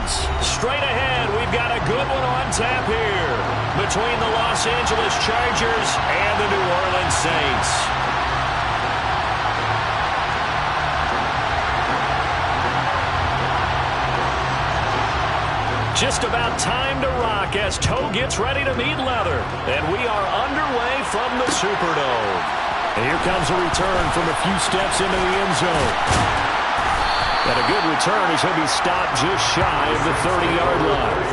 downs. Straight ahead, we've got a good one on tap here between the Los Angeles Chargers and the New Orleans Saints. Just about time to rock as toe gets ready to meet leather. And we are underway from the Superdome. And here comes a return from a few steps into the end zone. And a good return as he'll be stopped just shy of the 30-yard line.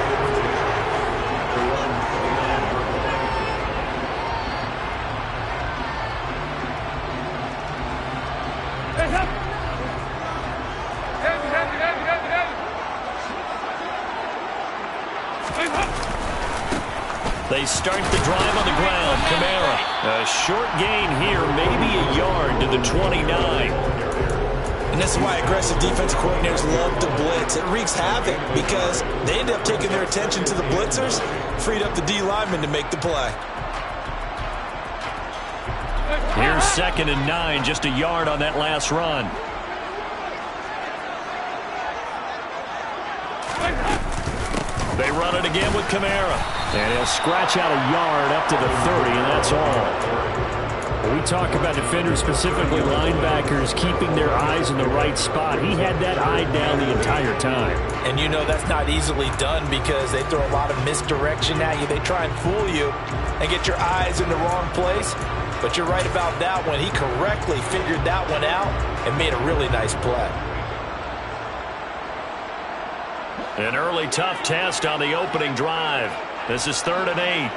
They start the drive on the ground. Kamara. A short gain here, maybe a yard to the 29. And this is why aggressive defensive coordinators love to blitz. It wreaks havoc because they end up taking their attention to the blitzers, freed up the D lineman to make the play. Here's 2nd and 9, just a yard on that last run. They run it again with Kamara. And he'll scratch out a yard up to the 30, and that's all. When we talk about defenders, specifically linebackers, keeping their eyes in the right spot, he had that eye down the entire time. And you know that's not easily done because they throw a lot of misdirection at you. They try and fool you and get your eyes in the wrong place. But you're right about that one. He correctly figured that one out and made a really nice play. An early tough test on the opening drive. This is 3rd and 8.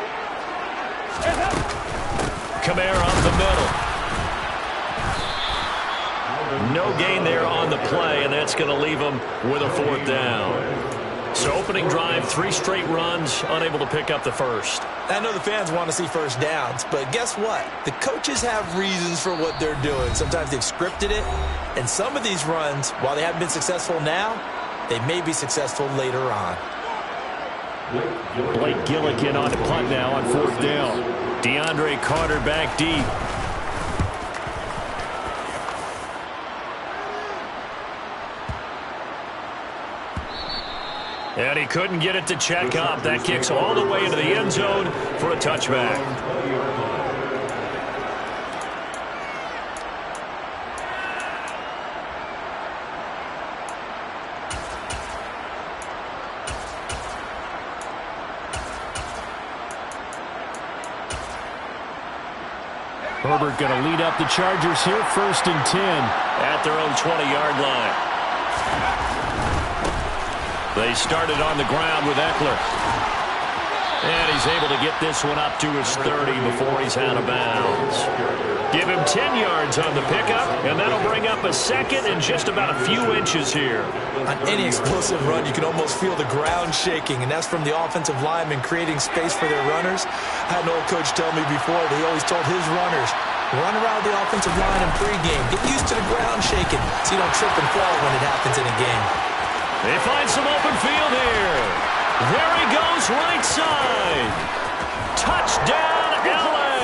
Kamara up the middle. No gain there on the play, and that's going to leave him with a 4th down. So opening drive, 3 straight runs, unable to pick up the first. I know the fans want to see first downs, but guess what? The coaches have reasons for what they're doing. Sometimes they've scripted it, and some of these runs, while they haven't been successful now, they may be successful later on. Blake Gillikin on to punt now on 4th down. DeAndre Carter back deep. And he couldn't get it to check up. That kicks all the way into the end zone for a touchback. Herbert going to lead up the Chargers here, 1st and 10 at their own 20-yard line. They started on the ground with Eckler. And he's able to get this one up to his 30 before he's out of bounds. Give him 10 yards on the pickup, and that'll bring up a 2nd and just about a few inches here. On any explosive run, you can almost feel the ground shaking, and that's from the offensive linemen creating space for their runners. I had an old coach tell me before that he always told his runners, run around the offensive line in pregame. Get used to the ground shaking so you don't trip and fall when it happens in a game. They find some open field here. There he goes, right side. Touchdown, L.A.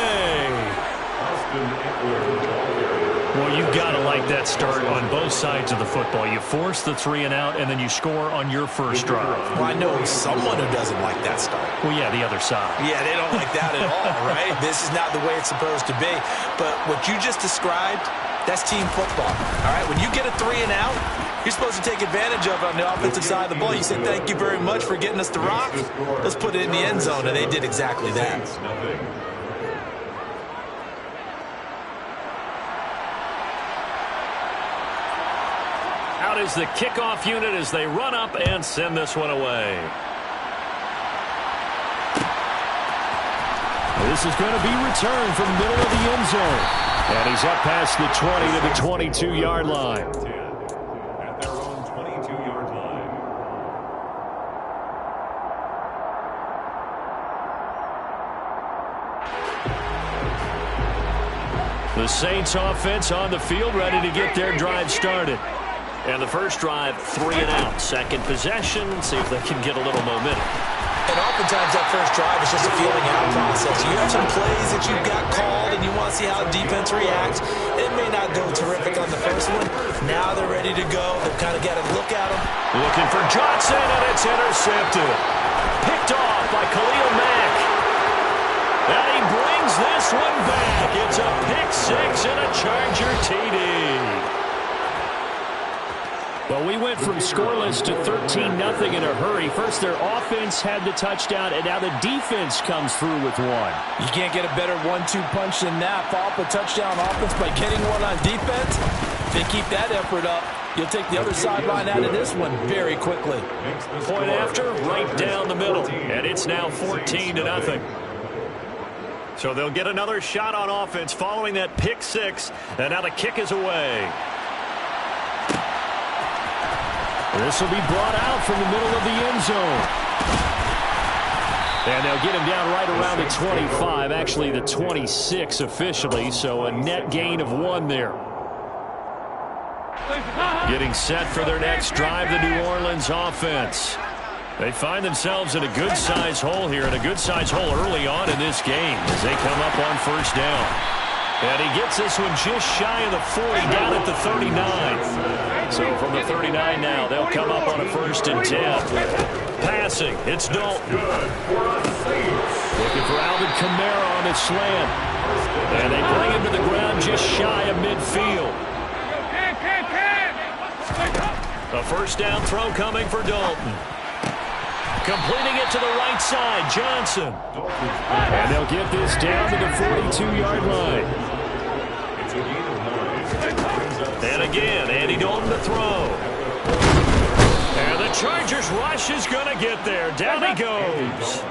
Well, you've got to like that start on both sides of the football. You force the 3 and out, and then you score on your first drive. Well, I know someone who doesn't like that start. Well, yeah, the other side. Yeah, they don't like that at all, right? This is not the way it's supposed to be. But what you just described, that's team football, all right? When you get a 3 and out, you're supposed to take advantage of it on the offensive side of the ball. You say, thank you very much for getting us the rock. Let's put it in the end zone, and they did exactly that. Out is the kickoff unit as they run up and send this one away. This is going to be returned from the middle of the end zone. And he's up past the 20 to the 22-yard line. At their own 22-yard line. The Saints offense on the field, ready to get their drive started. And the first drive, 3 and out. Second possession. See if they can get a little momentum. And oftentimes that first drive is just a feeling out process. You have some plays that you've got called and you want to see how the defense reacts. It may not go terrific on the first one. Now they're ready to go. They've kind of got to look at them. Looking for Johnson, and it's intercepted. Picked off by Khalil Mack. And he brings this one back. It's a pick six and a Charger TD. Well, we went from scoreless to 13-0 in a hurry. First, their offense had the touchdown, and now the defense comes through with one. You can't get a better 1-2 punch than that. Follow up a touchdown offense by getting one on defense. If they keep that effort up, you'll take the other sideline out of this one very quickly. Point after, right down the middle. And it's now 14-0. So they'll get another shot on offense following that pick six. And now the kick is away. This will be brought out from the middle of the end zone. And they'll get him down right around the 25, actually the 26 officially, so a net gain of 1 there. Getting set for their next drive, the New Orleans offense. They find themselves in a good-sized hole here, and a good-sized hole early on in this game as they come up on first down. And he gets this one just shy of the 40, down at the 39. So from the 39 now, they'll come up on a 1st and 10. Passing, it's Dalton. Looking for Alvin Kamara on his slant. And they bring him to the ground just shy of midfield. A first down throw coming for Dalton. Completing it to the right side, Johnson. And they'll get this down to the 42-yard line. And again, Andy Dalton to throw. And the Chargers rush is going to get there. Down he goes.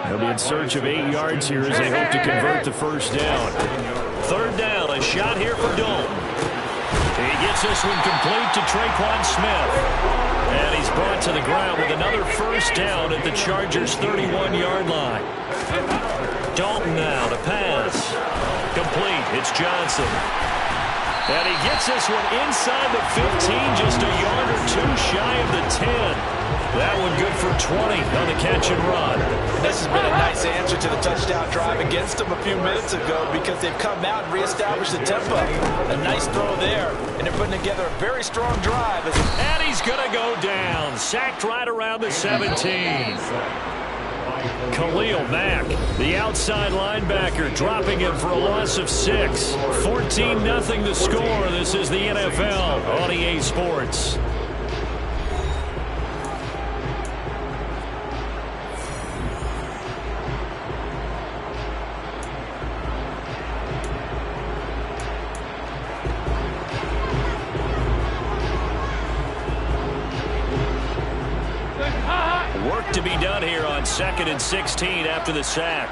They'll be in search of 8 yards here as they hope to convert the first down. 3rd down, a shot here for Dalton. He gets this one complete to Traquan Smith. And he's brought to the ground with another first down at the Chargers' 31-yard line. Dalton now to pass. Complete. It's Johnson. And he gets this one inside the 15, just a yard or 2 shy of the 10. That one good for 20 on the catch and run. This has been a nice answer to the touchdown drive against them a few minutes ago because they've come out and reestablished the tempo. A nice throw there, and they're putting together a very strong drive. And he's going to go down. Sacked right around the 17. Khalil Mack, the outside linebacker, dropping him for a loss of 6. 14-0 the score. This is the NFL on EA Sports. Work to be done here on 2nd and 16 after the sack.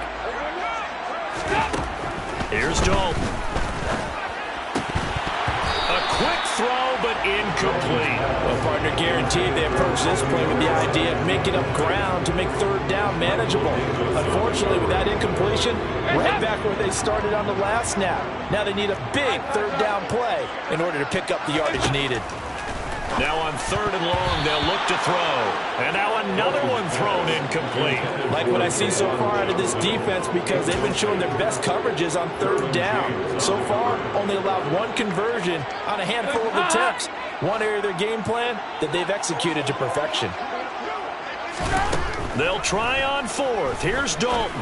Here's Dalton. A quick throw, but incomplete. Well, partner, guaranteed they approach this play with the idea of making up ground to make 3rd down manageable. Unfortunately, with that incompletion, right back where they started on the last snap. Now they need a big 3rd down play in order to pick up the yardage needed. Now on 3rd and long, they'll look to throw. And now another one thrown incomplete. Like what I see so far out of this defense because they've been showing their best coverages on 3rd down. So far, only allowed 1 conversion on a handful of attempts. One area of their game plan that they've executed to perfection. They'll try on 4th. Here's Dalton.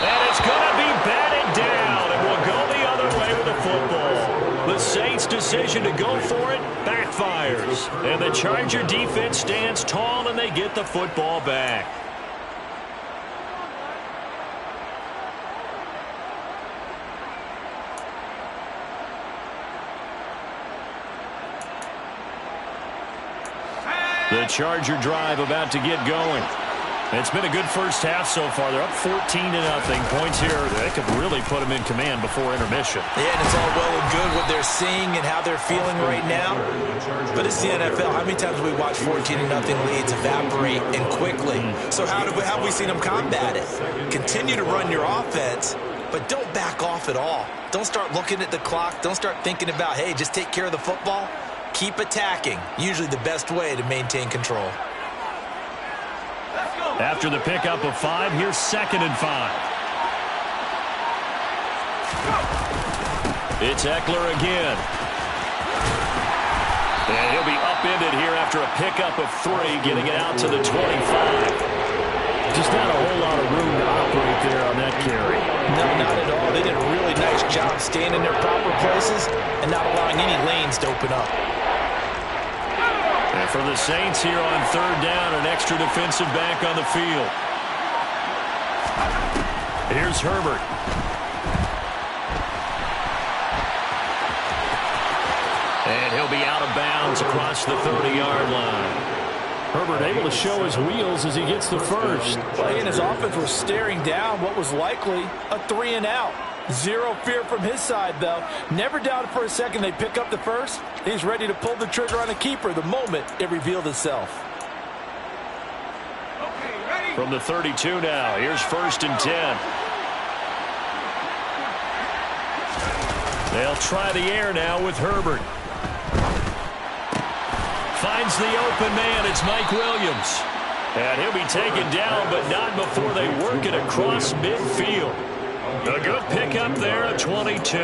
And it's going to be batted down. And we'll go the other way with the football. The Saints' decision to go for it backfires. And the Charger defense stands tall and they get the football back. The Charger drive about to get going. It's been a good first half so far. They're up 14-0. Points here. They could really put them in command before intermission. Yeah, and it's all well and good what they're seeing and how they're feeling right now. But it's the NFL. How many times have we watched 14-0 leads evaporate and quickly? So how have we seen them combat it? Continue to run your offense, but don't back off at all. Don't start looking at the clock. Don't start thinking about, hey, just take care of the football. Keep attacking. Usually the best way to maintain control. After the pickup of 5, here's 2nd and 5. It's Eckler again. And he'll be upended here after a pickup of 3, getting it out to the 25. Just not a whole lot of room to operate there on that carry. No, not at all. They did a really nice job staying in their proper places and not allowing any lanes to open up. And for the Saints here on 3rd down, an extra defensive back on the field. Here's Herbert. And he'll be out of bounds across the 30-yard line. Herbert able to show his wheels as he gets the first. Well, he and his offense were staring down what was likely a 3 and out. Zero fear from his side, though. Never doubted for a second they pick up the first. He's ready to pull the trigger on a keeper the moment it revealed itself. From the 32 now, here's 1st and 10. They'll try the air now with Herbert. Finds the open man. It's Mike Williams. And he'll be taken down, but not before they work it across midfield. A good pickup there at 22.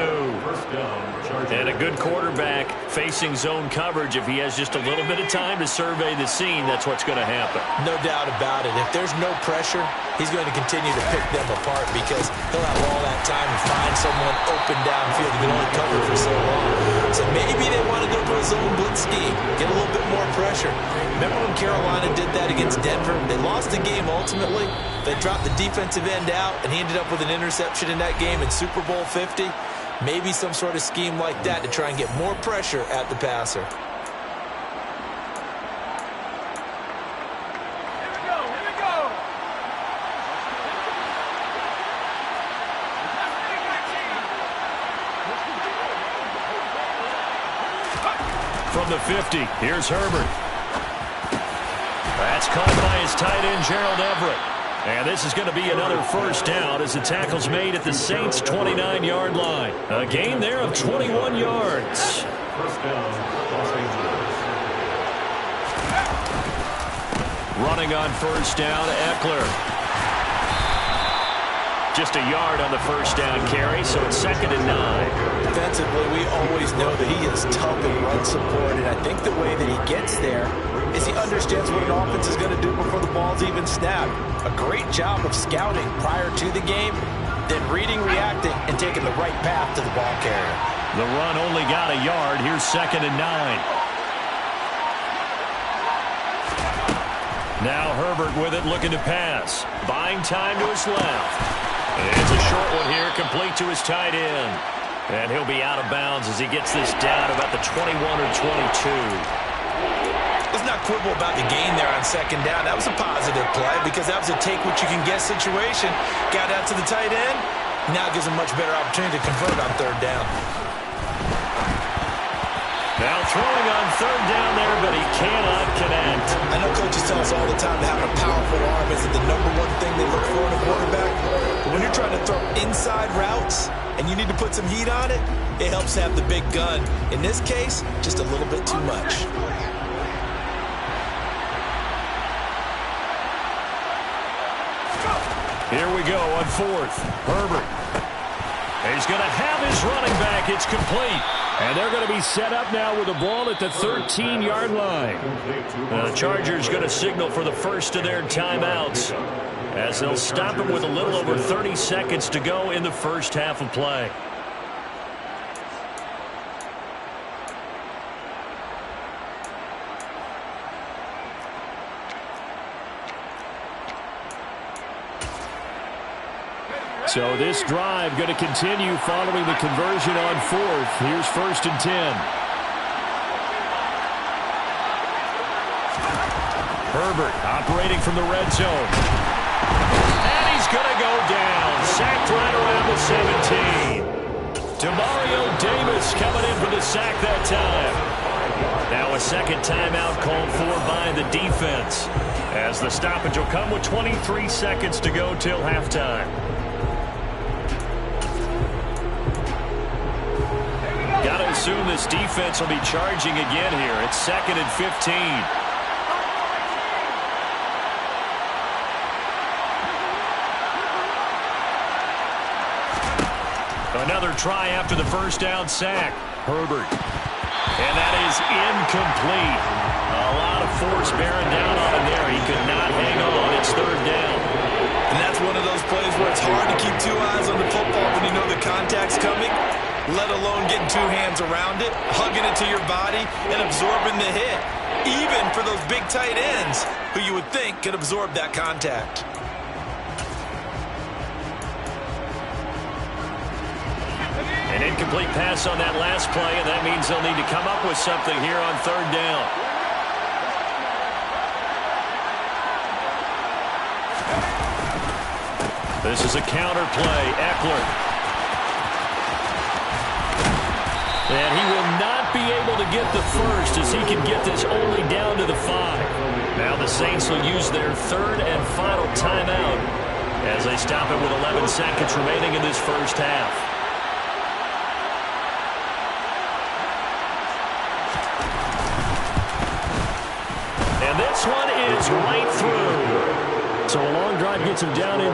And a good quarterback facing zone coverage. If he has just a little bit of time to survey the scene, that's what's going to happen. No doubt about it. If there's no pressure, he's going to continue to pick them apart because he'll have all that time to find someone open downfield. He can only cover for so long. So maybe they want to go to a zone blitz scheme, get a little bit more pressure. Remember when Carolina did that against Denver? They lost the game ultimately. They dropped the defensive end out, and he ended up with an interception in that game in Super Bowl 50. Maybe some sort of scheme like that to try and get more pressure at the passer. From the 50, here's Herbert. That's caught by his tight end, Gerald Everett. And this is going to be another 1st down as the tackle's made at the Saints' 29-yard line. A gain there of 21 yards. Running on 1st down, Eckler. Just a yard on the 1st down carry, so it's 2nd and 9. Defensively, we always know that he is tough in run support, and I think the way that he gets there is he understands what an offense is going to do before the ball's even snapped. A great job of scouting prior to the game, then reading, reacting, and taking the right path to the ball carrier. The run only got a yard. Here's 2nd and 9. Now Herbert with it, looking to pass. Buying time to his left. It's a short one here, complete to his tight end. And he'll be out of bounds as he gets this down about the 21 or 22. Let's not quibble about the gain there on 2nd down. That was a positive play because that was a take-what-you-can-get situation. Got out to the tight end. Now gives him much better opportunity to convert on 3rd down. Now throwing on 3rd down there, but he cannot connect. I know coaches tell us all the time that having a powerful arm isn't the #1 thing they look for in a quarterback. But when you're trying to throw inside routes and you need to put some heat on it, it helps to have the big gun. In this case, just a little bit too much. Here we go on 4th. Herbert. He's going to have his running back. It's complete. And they're going to be set up now with the ball at the 13-yard line. The Chargers going to signal for the first of their timeouts as they'll stop him with a little over 30 seconds to go in the first half of play. So this drive going to continue following the conversion on 4th. Here's 1st and 10. Herbert operating from the red zone. And he's going to go down. Sacked right around the 17. Demario Davis coming in for the sack that time. Now a second timeout called for by the defense, as the stoppage will come with 23 seconds to go till halftime. Got to assume this defense will be charging again here. It's 2nd and 15. try after the first down sack. Herbert. And that is incomplete. A lot of force bearing down on him there. He could not hang on. It's third down. And that's one of those plays where it's hard to keep two eyes on the football when you know the contact's coming, let alone getting two hands around it, hugging it to your body, and absorbing the hit, even for those big tight ends who you would think could absorb that contact. An incomplete pass on that last play, and that means they'll need to come up with something here on third down. This is a counter play. Eckler. And he will not be able to get the first as he can get this only down to the 5. Now the Saints will use their third and final timeout as they stop it with 11 seconds remaining in this first half. And this one is right through. So a long drive gets him down in